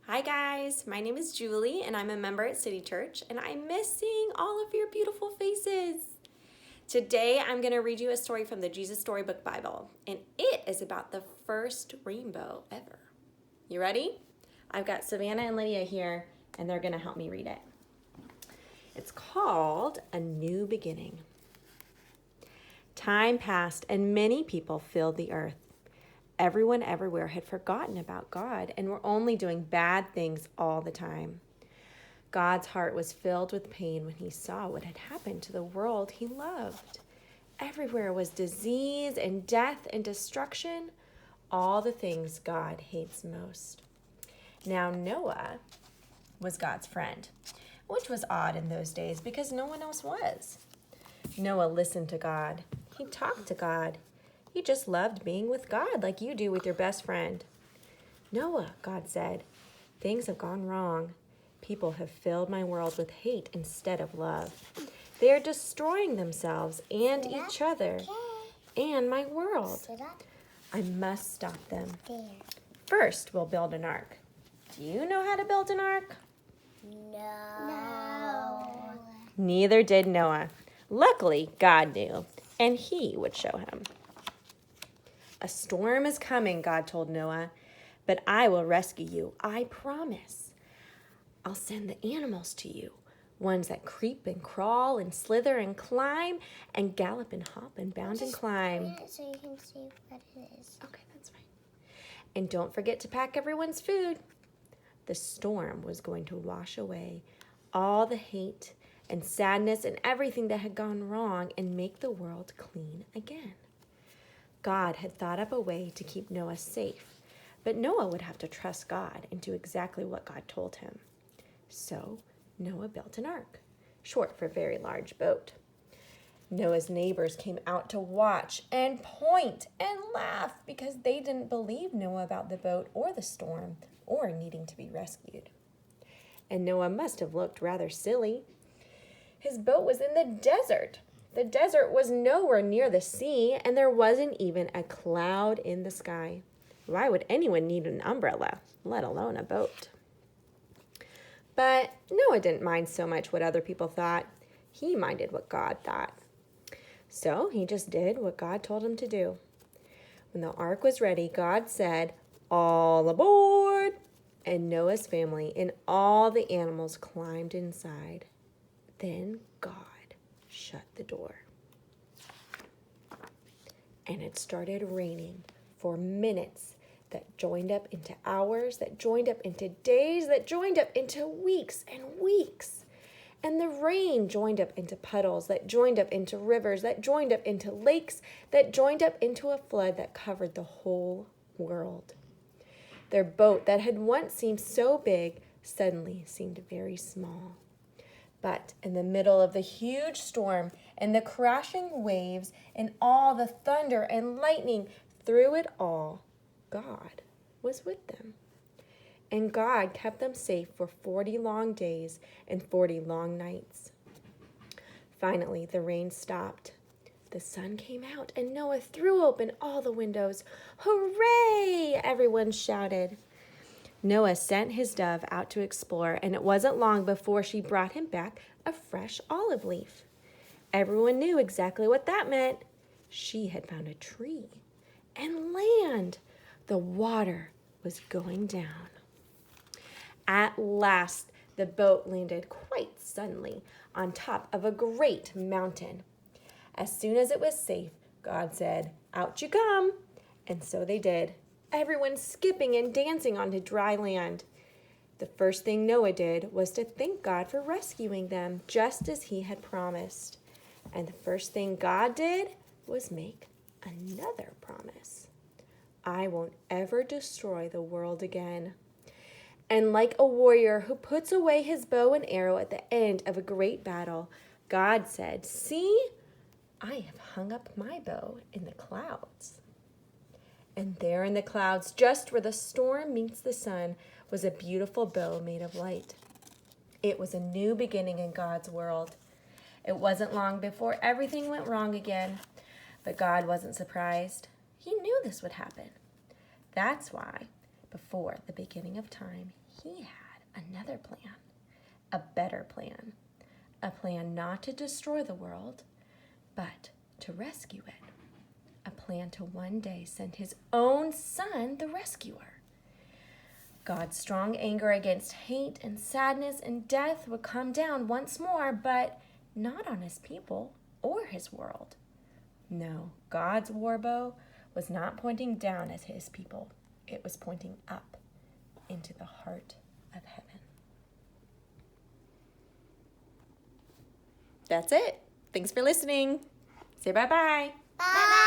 Hi guys, my name is Julie and I'm a member at City Church and I miss seeing all of your beautiful faces. Today I'm going to read you a story from the Jesus Storybook Bible and it is about the first rainbow ever. You ready? I've got Savannah and Lydia here and they're going to help me read it. It's called A New Beginning. Time passed and many people filled the earth. Everyone everywhere had forgotten about God and were only doing bad things all the time. God's heart was filled with pain when he saw what had happened to the world he loved. Everywhere was disease and death and destruction, all the things God hates most. Now Noah was God's friend, which was odd in those days because no one else was. Noah listened to God. He talked to God. He just loved being with God like you do with your best friend. Noah, God said, things have gone wrong. People have filled my world with hate instead of love. They are destroying themselves and each other and my world. I must stop them. First, we'll build an ark. Do you know how to build an ark? No. Neither did Noah. Luckily, God knew, and he would show him. A storm is coming, God told Noah, but I will rescue you, I promise. I'll send the animals to you, ones that creep and crawl and slither and climb and gallop and hop and bound and climb. So you can see what it is. Okay, that's fine. And don't forget to pack everyone's food. The storm was going to wash away all the hate and sadness and everything that had gone wrong and make the world clean again. God had thought up a way to keep Noah safe, but Noah would have to trust God and do exactly what God told him. So Noah built an ark, short for very large boat. Noah's neighbors came out to watch and point and laugh because they didn't believe Noah about the boat or the storm or needing to be rescued. And Noah must have looked rather silly. His boat was in the desert. The desert was nowhere near the sea, and there wasn't even a cloud in the sky. Why would anyone need an umbrella, let alone a boat? But Noah didn't mind so much what other people thought. He minded what God thought. So he just did what God told him to do. When the ark was ready, God said, "All aboard!" And Noah's family and all the animals climbed inside. Then God shut the door. And it started raining for minutes that joined up into hours, that joined up into days, that joined up into weeks and weeks. And the rain joined up into puddles, that joined up into rivers, that joined up into lakes, that joined up into a flood that covered the whole world. Their boat that had once seemed so big suddenly seemed very small. But in the middle of the huge storm and the crashing waves and all the thunder and lightning, through it all, God was with them. And God kept them safe for 40 long days and 40 long nights. Finally, the rain stopped. The sun came out and Noah threw open all the windows. "Hooray!" everyone shouted. Noah sent his dove out to explore, and it wasn't long before she brought him back a fresh olive leaf. Everyone knew exactly what that meant. She had found a tree and land. The water was going down. At last, the boat landed quite suddenly on top of a great mountain. As soon as it was safe, God said, "Out you come." And so they did. Everyone skipping and dancing onto dry land. The first thing Noah did was to thank God for rescuing them, just as he had promised. And the first thing God did was make another promise. "I won't ever destroy the world again." And like a warrior who puts away his bow and arrow at the end of a great battle, God said, "See, I have hung up my bow in the clouds." And there in the clouds, just where the storm meets the sun, was a beautiful bow made of light. It was a new beginning in God's world. It wasn't long before everything went wrong again, but God wasn't surprised. He knew this would happen. That's why, before the beginning of time, he had another plan, a better plan, a plan not to destroy the world, but to rescue it, a plan to one day send his own Son, the rescuer. God's strong anger against hate and sadness and death would come down once more, but not on his people or his world. No, God's war bow was not pointing down at his people. It was pointing up into the heart of heaven. That's it. Thanks for listening. Say bye-bye. Bye.